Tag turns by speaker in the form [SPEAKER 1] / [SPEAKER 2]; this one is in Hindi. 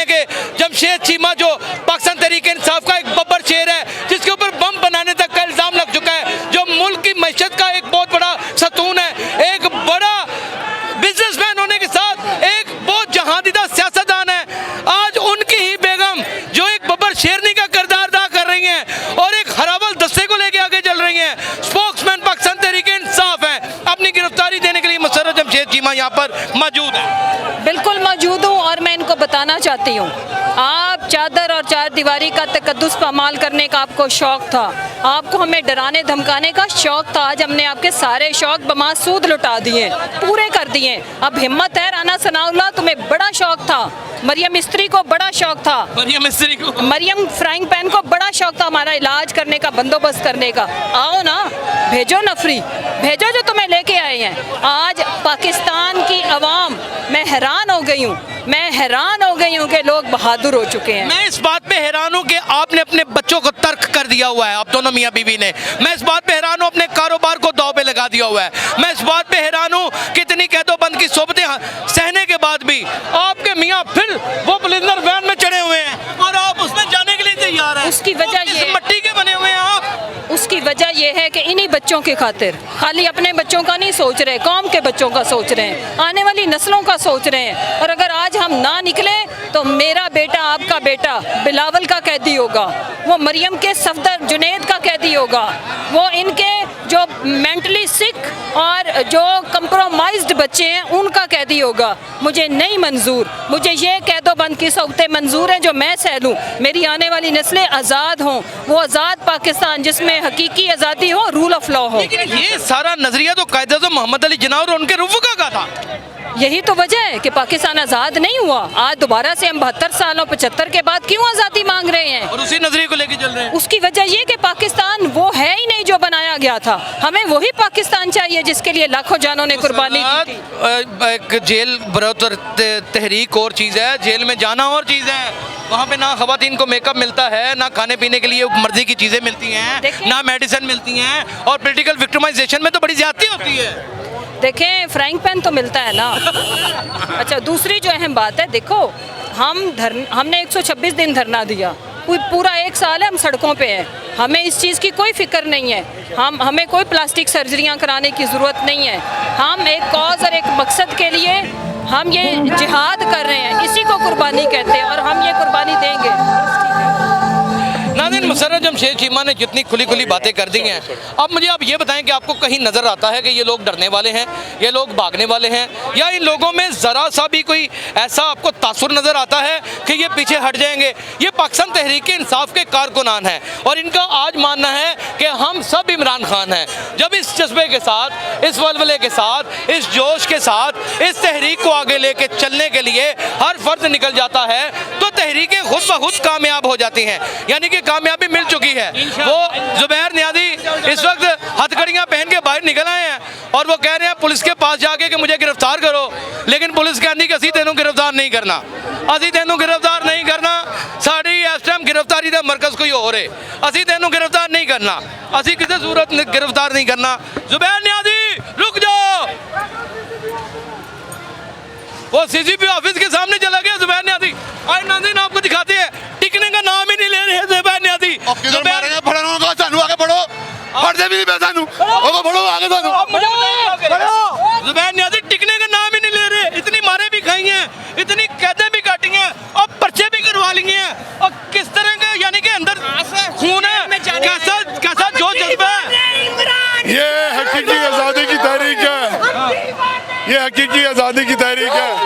[SPEAKER 1] हैं कि जमशेद चीमा जो पाकिस्तान तहरीक इंसाफ का एक बब्बर शेर है, जिसके ऊपर बम बनाने तक का इल्ज़ाम लग चुका है, जो मुल्क की मैशत का एक बहुत बड़ा सतून है, एक बड़ा बिजनेसमैन होने के साथ एक बहुत जहादीदा सियासतदान है, आज उनकी ही बेगम जो एक बब्बर शेरनी का किरदार अदा कर रही हैं और एक हरावल दस्ते को लेके आगे चल रही हैं, स्पोक्समैन पाकिस्तान तहरीक इंसाफ है, अपनी गिरफ्तारी देने के लिए मुसर्रत जमशेद चीमा यहाँ पर मौजूद है।
[SPEAKER 2] बिल्कुल मौजूद हूँ और मैं इनको बताना चाहती हूँ, आप चादर और चार दीवारी का तकद्दुस पामाल करने का आपको शौक था, आपको हमें डराने धमकाने का शौक था। आज हमने आपके सारे शौक बमासूद लुटा दिए, पूरे कर दिए। अब हिम्मत है राना सनाउल्लाह, तुम्हें बड़ा शौक था, मरियम मिस्त्री को बड़ा शौक था, मरियम फ्राइंग पैन को बड़ा शौक था हमारा इलाज करने का, बंदोबस्त करने का। आओ ना, भेजो नफरी, भेजो जो तुम्हें लेके आए हैं। आज पाकिस्तान की अवाम, मैं हैरान हो गई हूँ, मैं हैरान हो गई हूँ कि लोग बहादुर हो चुके हैं।
[SPEAKER 1] मैं इस बात पे हैरान हूँ कि आपने अपने बच्चों को तर्क कर दिया हुआ है, आप दोनों मियाँ बीवी ने। मैं इस बात पे हैरान हूँ अपने कारोबार को दाव पे लगा दिया हुआ है। मैं इस बात पे हैरान हूँ कि इतनी कैदोबंद की सोबतें सहने के बाद भी आपके मियाँ फिर वो प्लेजर वैन में चढ़े हुए हैं और आप उसमें जाने के लिए तैयार हैं।
[SPEAKER 2] उसकी वजह ये
[SPEAKER 1] मट्टी के बने हुए हैं आप।
[SPEAKER 2] उसकी वजह यह है कि इन्हीं बच्चों के खातिर, खाली अपने बच्चों का नहीं सोच रहे, कौम के बच्चों का सोच रहे हैं, आने वाली नस्लों का सोच रहे हैं। और अगर आज हम ना निकले तो मेरा बेटा, आपका बेटा बिलावल का कैदी होगा, वो मरियम के सफदर जुनैद का कैदी होगा, वो इनके जो मेंटली सिक और जो कंप्रोमाइज्ड बच्चे हैं उनका कैदी होगा। मुझे नहीं मंजूर, मुझे ये कैदोबंद की सौतें मंजूर हैं जो मैं सह लूँ। मेरी आने वाली नस्लें आज़ाद हों, वो आज़ाद पाकिस्तान जिसमें हकीकी आज़ादी हो, रूल ऑफ लॉ हो।
[SPEAKER 1] लेकिन ये सारा नजरिया तो कायदे-ए-आज़म मोहम्मद अली जिन्ना और उनके रुफ़क़ा का था।
[SPEAKER 2] यही तो वजह है कि पाकिस्तान आज़ाद नहीं हुआ। आज दोबारा से हम 72 सालों 75 के बाद क्यों आज़ादी मांग रहे हैं
[SPEAKER 1] और उसी नजरिए को लेके चल रहे हैं।
[SPEAKER 2] उसकी वजह ये कि पाकिस्तान वो है ही नहीं जो बनाया गया था। हमें वही पाकिस्तान चाहिए जिसके लिए लाखों जानों ने कुर्बानी की थी।
[SPEAKER 1] एक जेल बरौतर तहरीक और चीज़ है, जेल में जाना और चीज़ है। वहाँ पे ना ख़वातीन को मेकअप मिलता है, ना खाने पीने के लिए मर्जी की चीज़ें मिलती हैं, ना मेडिसिन मिलती हैं, और पॉलिटिकल विक्टिमाइजेशन में तो बड़ी ज़्यादती होती है।
[SPEAKER 2] देखें, फ्राइंग पैन तो मिलता है ना। अच्छा, दूसरी जो अहम बात है, देखो हमने 126 दिन धरना दिया, पूरा 1 साल है हम सड़कों पे हैं, हमें इस चीज़ की कोई फिक्र नहीं है, हमें कोई प्लास्टिक सर्जरियां कराने की ज़रूरत नहीं है। हम एक कॉज और एक मकसद के लिए हम ये जिहाद कर रहे हैं, इसी को कुर्बानी कहते हैं और हम ये कुर्बानी देंगे।
[SPEAKER 1] नाज़रीन, मुसर्रत जमशेद चीमा ने जितनी खुली खुली बातें कर दी हैं, अब मुझे आप ये बताएं कि आपको कहीं नज़र आता है कि ये लोग डरने वाले हैं, ये लोग भागने वाले हैं, या इन लोगों में ज़रा सा भी कोई ऐसा आपको तासुर नज़र आता है कि ये पीछे हट जाएंगे? ये पाकिस्तान तहरीक इंसाफ के कारकुनान हैं और इनका आज मानना है कि हम सब इमरान खान हैं। जब इस जज्बे के साथ, इस वलवले के साथ, इस जोश के साथ इस तहरीक को आगे लेके चलने के लिए हर फर्द निकल जाता है तो तहरीकें खुद ब खुद कामयाब हो जाती हैं। यानी कि कामयाबी मिल चुकी है। वो जुबैर नियाज़ी इस वक्त हथकड़ियाँ पहन के बाहर निकल आए हैं और वो कह रहे हैं पुलिस के पास जाके कि मुझे गिरफ्तार करो, लेकिन पुलिस कहती कि असी तेनों गिरफ्तार नहीं करना, असी तेनों गिरफ्तार नहीं करना, साड़ी इस टाइम गिरफ्तारी का मरकज़ कोई हो रहे, असी तेनों गिरफ्तार नहीं करना, असी किसी सूरत गिरफ्तार नहीं करना। जुबैर नियाज़ी रुक जाओ, वो सीसीपी ऑफिस के सामने चला गया जुबैर नियाज़ी। आज नाज़रीन आपको दिखाते हैं, टिकने का नाम ही नहीं ले रहे हैं जुबैर नियाज़ी। जुबैर नियाज़ी टिकने का नाम ही नहीं ले रहे, इतनी मारे भी खाई हैं, इतनी कैदें भी काटी हैं और पर्चे भी करवा लिए हैं, और किस तरह का यानी कि अंदर खून है, कैसा जो जज्बा है।
[SPEAKER 3] ये हकीकी आज़ादी की तहरीक है, ये हकीकी आज़ादी की तहरीक है।